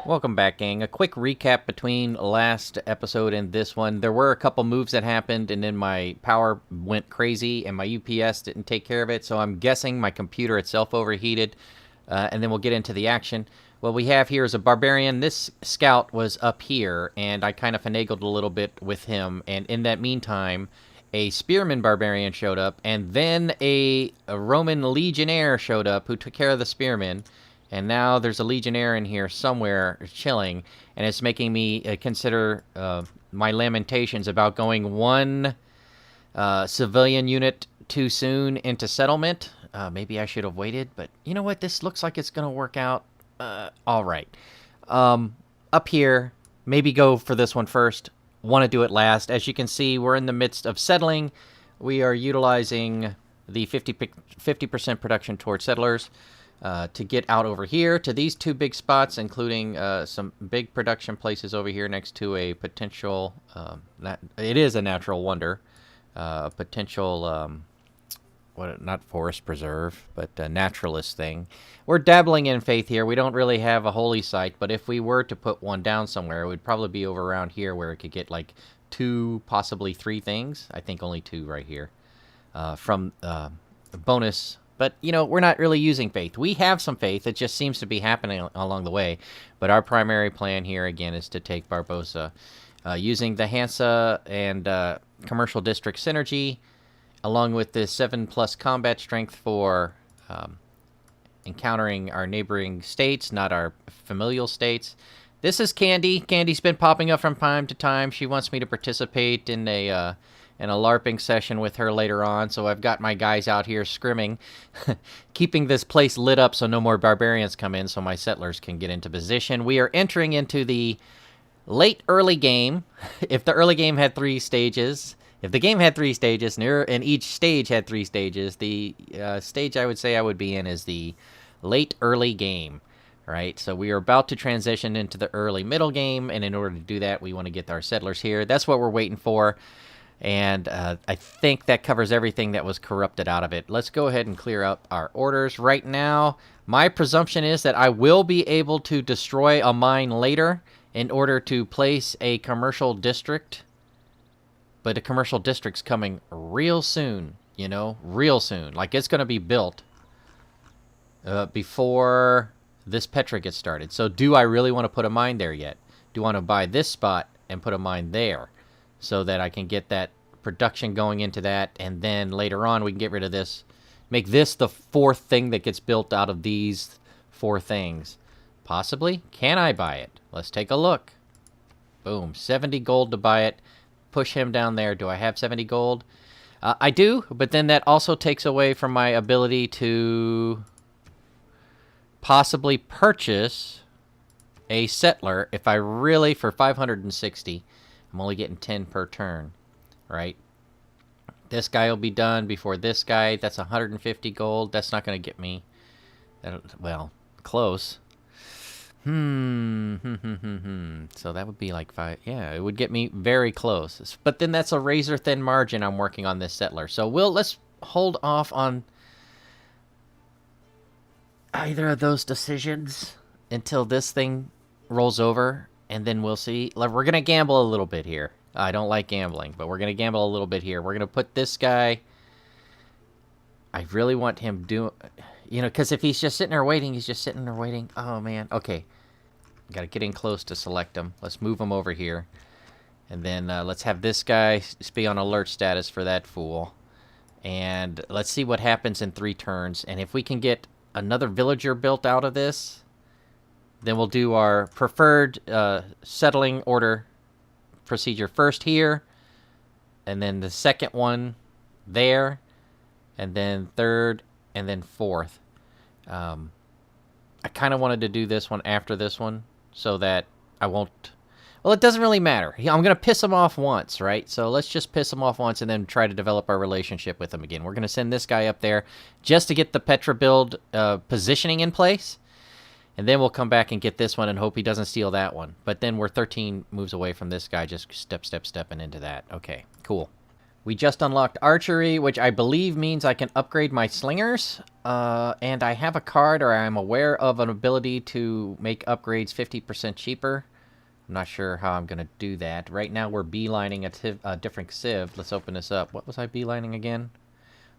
Welcome back, gang. A quick recap between last episode and this one. There were a couple moves that happened, and then my power went crazy, and my UPS didn't take care of it, so I'm guessing my computer itself overheated, and then we'll get into the action. What we have here is a barbarian. This scout was up here, and I kind of finagled a little bit with him, and in that meantime, a spearman barbarian showed up, and then a Roman legionnaire showed up who took care of the spearmen. And now there's a legionnaire in here somewhere chilling, and it's making me consider my lamentations about going one civilian unit too soon into settlement. Maybe I should have waited, but you know what? This looks like it's going to work out all right. Up here, maybe go for this one first. Want to do it last. As you can see, we're in the midst of settling. We are utilizing the 50% production towards settlers. To get out over here to these two big spots, including some big production places over here next to a potential, it is a natural wonder, potential, not forest preserve, but a naturalist thing. We're dabbling in faith here. We don't really have a holy site, but if we were to put one down somewhere, it would probably be over around here where it could get like 2, possibly 3 things. I think only 2 right here from bonus. But, you know, we're not really using faith. We have some faith. It just seems to be happening along the way. But our primary plan here, again, is to take Barbosa. Using the Hansa and Commercial District Synergy, along with the 7+ combat strength for encountering our neighboring states, not our familial states. This is Candy. Candy's been popping up from time to time. She wants me to participate in a LARPing session with her later on, so I've got my guys out here scrimming, keeping this place lit up so no more barbarians come in so my settlers can get into position. We are entering into the late early game. If the early game had 3 stages, if the game had 3 stages, and each stage had 3 stages, the stage I would say I would be in is the late early game. Right, so we are about to transition into the early middle game, and in order to do that, we want to get our settlers here. That's what we're waiting for. And I think that covers everything that was corrupted out of it. Let's go ahead and clear up our orders. Right now, my presumption is that I will be able to destroy a mine later in order to place a commercial district. But a commercial district's coming real soon, you know, real soon. Like, it's going to be built before this Petra gets started. So do I really want to put a mine there yet? Do I want to buy this spot and put a mine there? So that I can get that production going into that, and then later on we can get rid of this. Make this the 4th thing that gets built out of these 4 things. Possibly? Can I buy it? Let's take a look. Boom. 70 gold to buy it. Push him down there. Do I have 70 gold? I do, but then that also takes away from my ability to possibly purchase a settler if I really, for 560... I'm only getting 10 per turn, right? This guy will be done before this guy. That's 150 gold. That's not going to get me. Well, close. So that would be like 5. Yeah, it would get me very close. But then that's a razor-thin margin I'm working on this settler. So let's hold off on either of those decisions until this thing rolls over. And then we'll see. We're going to gamble a little bit here. I don't like gambling, but we're going to gamble a little bit here. We're going to put this guy... I really want him doing... You know, because if he's just sitting there waiting, he's just sitting there waiting. Oh, man. Okay. Got to get in close to select him. Let's move him over here. And then let's have this guy be on alert status for that fool. And let's see what happens in 3 turns. And if we can get another villager built out of this... Then we'll do our preferred settling order procedure first here, and then the second one there, and then third, and then fourth. I kind of wanted to do this one after this one so that I won't... Well, it doesn't really matter. I'm going to piss him off once, right? So let's just piss him off once and then try to develop our relationship with him again. We're going to send this guy up there just to get the Petra build positioning in place. And then we'll come back and get this one and hope he doesn't steal that one. But then we're 13 moves away from this guy, just stepping into that. Okay, cool. We just unlocked archery, which I believe means I can upgrade my slingers. And I have a card, or I'm aware of an ability to make upgrades 50% cheaper. I'm not sure how I'm going to do that. Right now we're beelining a different civ. Let's open this up. What was I beelining again?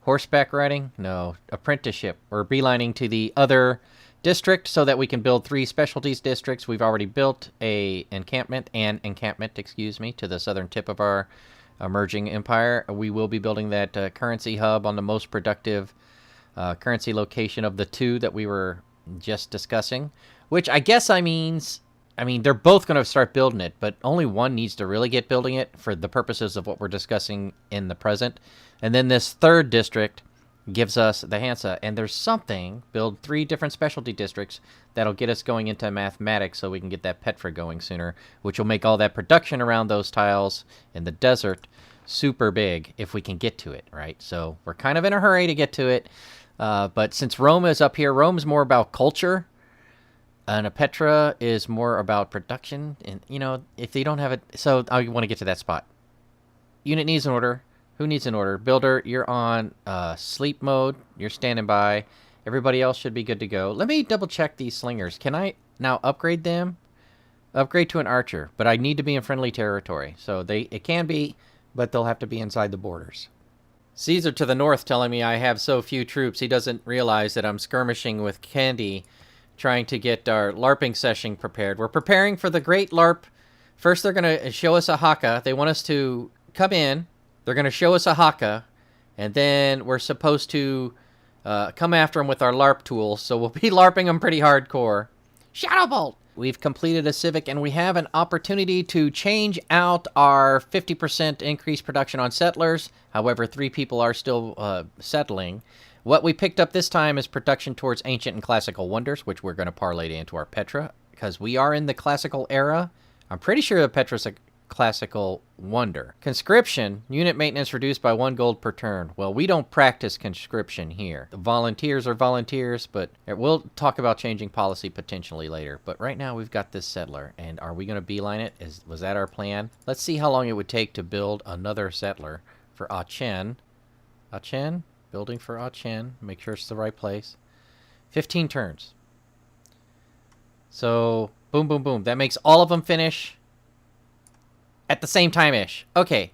Horseback riding? No. Apprenticeship. We're beelining to the other district so that we can build 3 specialties districts. We've already built an encampment, excuse me, to the southern tip of our emerging empire. We will be building that currency hub on the most productive currency location of the 2 that we were just discussing, which I guess means they're both going to start building it, but only one needs to really get building it for the purposes of what we're discussing in the present. And then this 3rd district gives us the Hansa, and there's something, build 3 different specialty districts that'll get us going into mathematics so we can get that Petra going sooner, which will make all that production around those tiles in the desert super big if we can get to it, right? So we're kind of in a hurry to get to it, but since Rome is up here, Rome's more about culture, and a Petra is more about production, and, if they don't have it... So I want to get to that spot. Unit needs an order. Who needs an order? Builder, you're on sleep mode. You're standing by. Everybody else should be good to go. Let me double check these slingers. Can I now upgrade them? Upgrade to an archer, but I need to be in friendly territory. So it can be, but they'll have to be inside the borders. Caesar to the north telling me I have so few troops. He doesn't realize that I'm skirmishing with Candy, trying to get our LARPing session prepared. We're preparing for the great LARP. First, they're going to show us a haka. They want us to come in. They're going to show us a haka, and then we're supposed to come after them with our LARP tools, so we'll be LARPing them pretty hardcore. Shadowbolt! We've completed a civic, and we have an opportunity to change out our 50% increased production on settlers. However, 3 people are still settling. What we picked up this time is production towards ancient and classical wonders, which we're going to parlay into our Petra, because we are in the classical era. I'm pretty sure the Petra's a classical wonder. Conscription, unit maintenance reduced by 1 gold per turn. Well, we don't practice conscription here. The volunteers are volunteers, but we'll talk about changing policy potentially later. But right now we've got this settler, and are we going to beeline it? Was that our plan? Let's see how long it would take to build another settler for Aachen. Aachen? Building for Aachen. Make sure it's the right place. 15 turns. So, boom, boom, boom. That makes all of them finish at the same time-ish. Okay.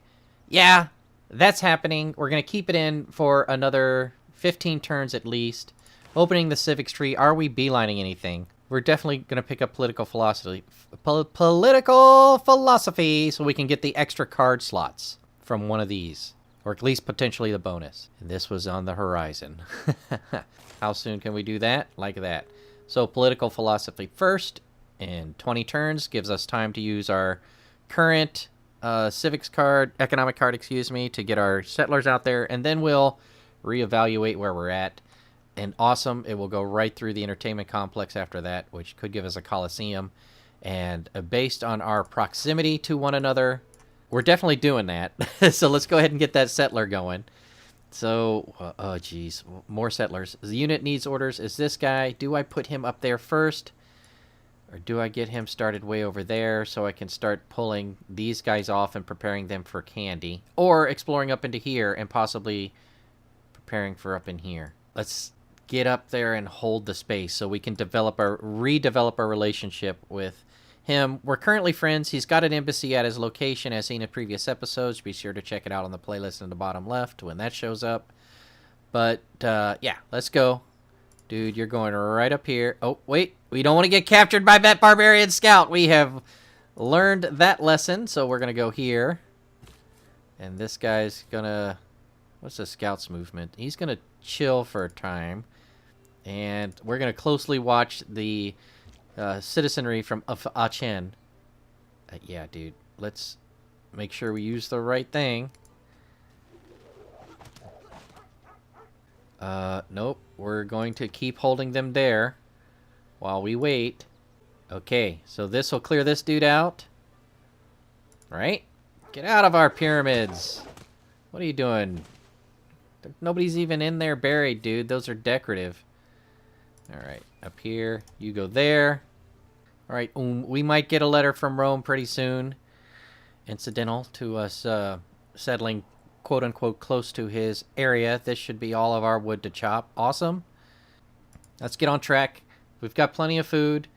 Yeah, that's happening. We're going to keep it in for another 15 turns at least. Opening the civics tree. Are we beelining anything? We're definitely going to pick up political philosophy. Political philosophy, so we can get the extra card slots from one of these. Or at least potentially the bonus. And this was on the horizon. How soon can we do that? Like that. So political philosophy first. In 20 turns. Gives us time to use our current economic card, excuse me, to get our settlers out there, and then we'll reevaluate where we're at. And awesome, it will go right through the entertainment complex after that, which could give us a coliseum. And based on our proximity to one another, we're definitely doing that. So let's go ahead and get that settler going. So, oh geez, more settlers. The unit needs orders. Is this guy? Do I put him up there first? Or do I get him started way over there so I can start pulling these guys off and preparing them for Candy? Or exploring up into here and possibly preparing for up in here. Let's get up there and hold the space so we can redevelop our relationship with him. We're currently friends. He's got an embassy at his location as seen in previous episodes. Be sure to check it out on the playlist in the bottom left when that shows up. But, yeah, let's go. Dude, you're going right up here. Oh, wait. We don't want to get captured by that barbarian scout. We have learned that lesson, so we're going to go here. And this guy's going to... What's the scout's movement? He's going to chill for a time. And we're going to closely watch the citizenry from Aachen. Yeah, dude. Let's make sure we use the right thing. Nope. We're going to keep holding them there while we wait. Okay, so this will clear this dude out. Right? Get out of our pyramids. What are you doing? Nobody's even in there buried, dude. Those are decorative. Alright, up here. You go there. Alright, we might get a letter from Rome pretty soon. Incidental to us settling quote-unquote close to his area. This should be all of our wood to chop. Awesome. Let's get on track. We've got plenty of food.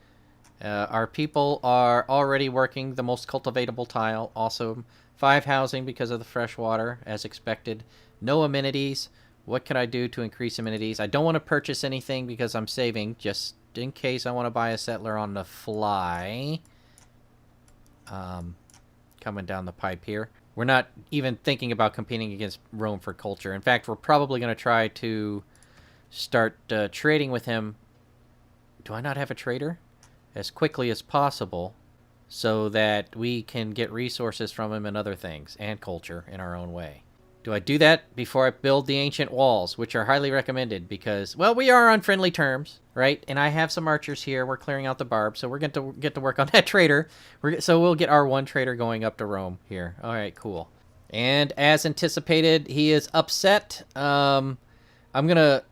Our people are already working the most cultivatable tile. Awesome. 5 housing because of the fresh water, as expected. No amenities. What can I do to increase amenities? I don't want to purchase anything because I'm saving, just in case I want to buy a settler on the fly. Coming down the pipe here. We're not even thinking about competing against Rome for culture. In fact, we're probably going to try to start trading with him. Do I not have a trader? As quickly as possible, so that we can get resources from him and other things, and culture in our own way. Do I do that before I build the ancient walls, which are highly recommended because, well, we are on friendly terms, right? And I have some archers here. We're clearing out the barb, so we're going to get to work on that trader. So we'll get our one trader going up to Rome here. All right, cool. And as anticipated, he is upset. I'm going to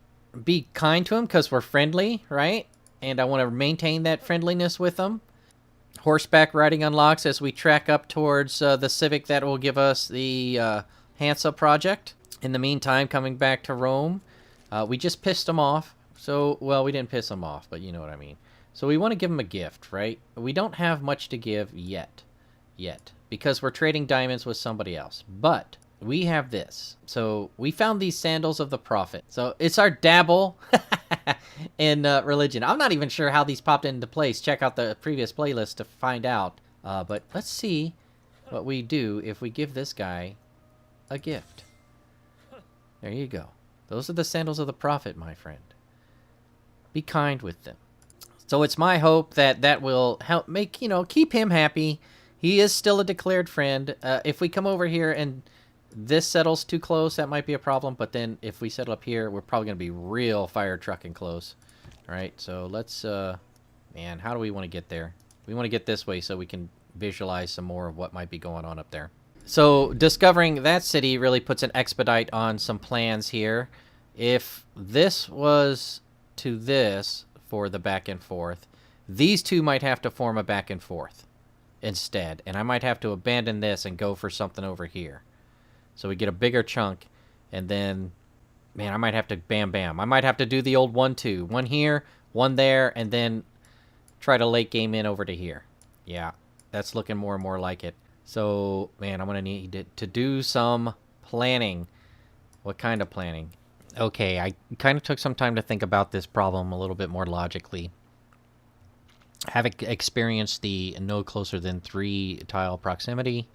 be kind to him because we're friendly, right? And I want to maintain that friendliness with them. Horseback riding unlocks as we track up towards the civic that will give us the Hansa project. In the meantime, coming back to Rome, we just pissed them off. So, well, we didn't piss them off, but you know what I mean. So we want to give them a gift, right? We don't have much to give yet, because we're trading diamonds with somebody else. But we have this. So we found these sandals of the prophet. So it's our dabble in religion. I'm not even sure how these popped into place. Check out the previous playlist to find out. But let's see what we do if we give this guy a gift. There you go. Those are the sandals of the prophet, my friend. Be kind with them. So it's my hope that that will help make, keep him happy. He is still a declared friend. If we come over here and this settles too close, that might be a problem. But then if we settle up here, we're probably going to be real fire trucking close. All right, so let's, man, how do we want to get there? We want to get this way so we can visualize some more of what might be going on up there. So discovering that city really puts an expedite on some plans here. If this was to this for the back and forth, these two might have to form a back and forth instead. And I might have to abandon this and go for something over here. So we get a bigger chunk, and then, man, I might have to bam. I might have to do the old 1-2. One here, one there, and then try to late game in over to here. Yeah, that's looking more and more like it. So, man, I'm going to need to do some planning. What kind of planning? Okay, I kind of took some time to think about this problem a little bit more logically. Having experienced the no closer than 3 tile proximity,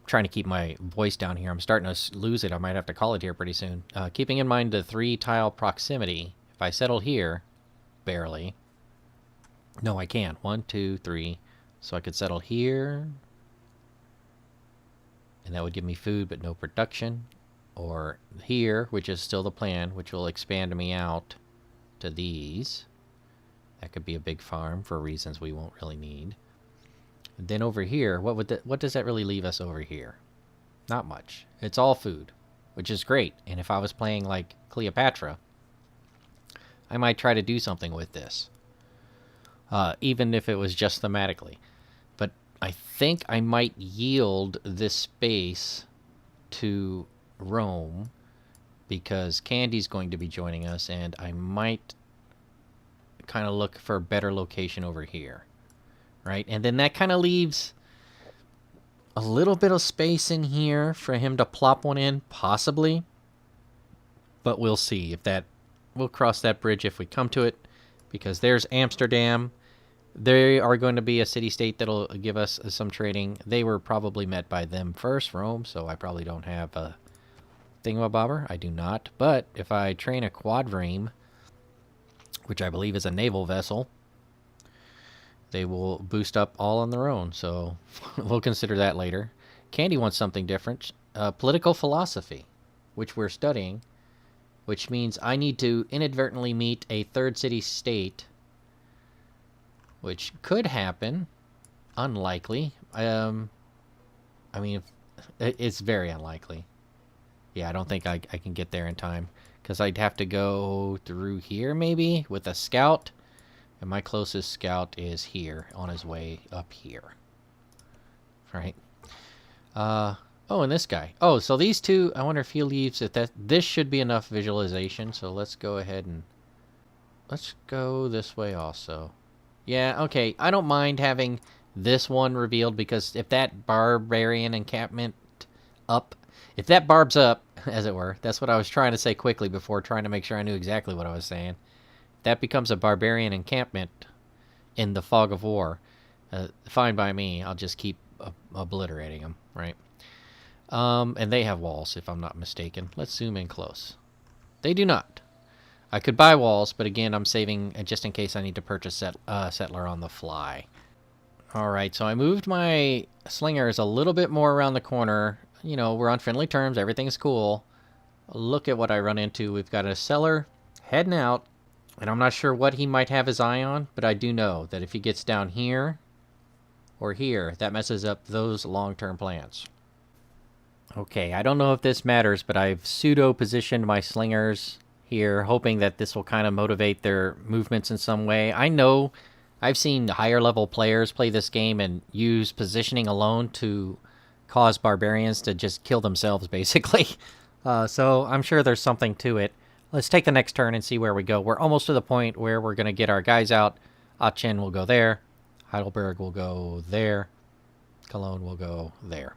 trying to keep my voice down here. I'm starting to lose it. I might have to call it here pretty soon. Keeping in mind the 3 tile proximity, if I settle here, barely. No, I can. 1, 2, 3. So I could settle here. And that would give me food, but no production. Or here, which is still the plan, which will expand me out to these. That could be a big farm for reasons we won't really need. Then over here, what does that really leave us over here? Not much. It's all food, which is great. And if I was playing like Cleopatra, I might try to do something with this. Even if it was just thematically. But I think I might yield this space to Rome because Candy's going to be joining us, and I might kind of look for a better location over here. Right, and then that kind of leaves a little bit of space in here for him to plop one in, possibly. But we'll see if that... We'll cross that bridge if we come to it, because there's Amsterdam. They are going to be a city-state that'll give us some trading. They were probably met by them first, Rome, so I probably don't have a thingamabobber. I do not. But if I train a quadrime, which I believe is a naval vessel, they will boost up all on their own, so we'll consider that later. Candy wants something different. Political philosophy, which we're studying, which means I need to inadvertently meet a third city-state, which could happen. Unlikely. I mean, it's very unlikely. Yeah, I don't think I can get there in time, because I'd have to go through here, maybe, with a scout. And my closest scout is here, on his way up here. Right? Oh, and this guy. Oh, so these two, I wonder if he leaves, this should be enough visualization. So let's go ahead and let's go this way also. Yeah, okay. I don't mind having this one revealed because if that barbarian encampment up, if that barbs up, as it were, that's what I was trying to say quickly before trying to make sure I knew exactly what I was saying. If that becomes a barbarian encampment in the fog of war, fine by me. I'll just keep obliterating them, right? And they have walls, if I'm not mistaken. Let's zoom in close. They do not. I could buy walls, but again, I'm saving just in case I need to purchase settler on the fly. Alright, so I moved my slingers a little bit more around the corner. You know, we're on friendly terms. Everything's cool. Look at what I run into. We've got a settler heading out, and I'm not sure what he might have his eye on, but I do know that if he gets down here or here, that messes up those long-term plans. Okay, I don't know if this matters, but I've pseudo-positioned my slingers here, hoping that this will kind of motivate their movements in some way. I know I've seen higher-level players play this game and use positioning alone to cause barbarians to just kill themselves, basically. So I'm sure there's something to it. Let's take the next turn and see where we go. We're almost to the point where we're going to get our guys out. Aachen will go there. Heidelberg will go there. Cologne will go there.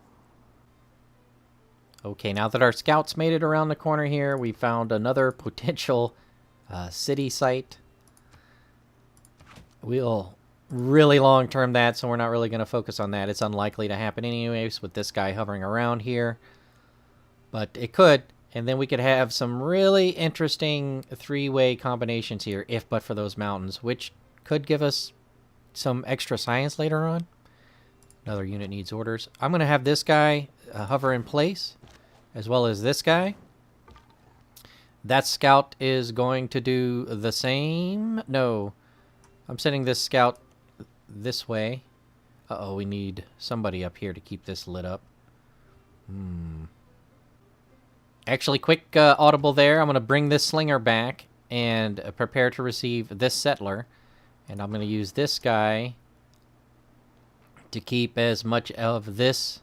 Okay, now that our scouts made it around the corner here, we found another potential city site. We'll really long-term that, so we're not really going to focus on that. It's unlikely to happen anyways with this guy hovering around here. But it could, and then we could have some really interesting three-way combinations here, if but for those mountains, which could give us some extra science later on. Another unit needs orders. I'm going to have this guy hover in place, as well as this guy. That scout is going to do the same. No, I'm sending this scout this way. Uh-oh, we need somebody up here to keep this lit up. Actually, quick audible there. I'm going to bring this slinger back and prepare to receive this settler. And I'm going to use this guy to keep as much of this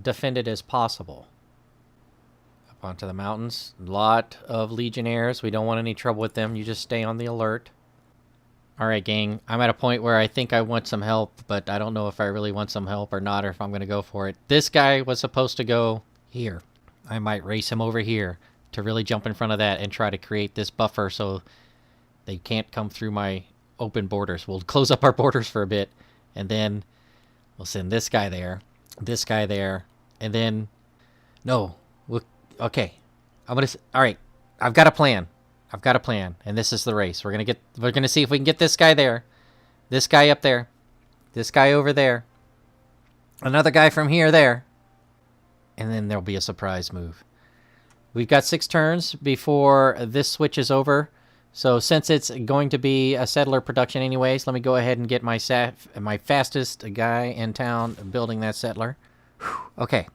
defended as possible. Up onto the mountains. A lot of legionnaires. We don't want any trouble with them. You just stay on the alert. Alright, gang. I'm at a point where I think I want some help, but I don't know if I really want some help or not, or if I'm going to go for it. This guy was supposed to go here. I might race him over here to really jump in front of that and try to create this buffer so they can't come through my open borders. We'll close up our borders for a bit, and then we'll send this guy there, and then... No. Okay. Alright. I've got a plan. And this is the race. We're gonna see if we can get this guy there. This guy up there. This guy over there. Another guy from here there. And then there'll be a surprise move. We've got 6 turns before this switch is over. So since it's going to be a settler production anyways, let me go ahead and get my fastest guy in town building that settler. Whew. Okay.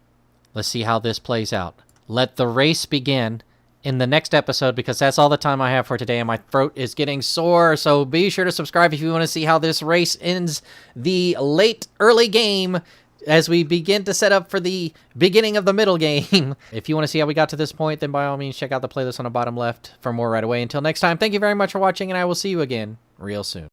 Let's see how this plays out. Let the race begin in the next episode, because that's all the time I have for today, and my throat is getting sore. So be sure to subscribe if you want to see how this race ends the early game as we begin to set up for the beginning of the middle game. If you want to see how we got to this point, then by all means check out the playlist on the bottom left for more right away. Until next time, thank you very much for watching, and I will see you again real soon.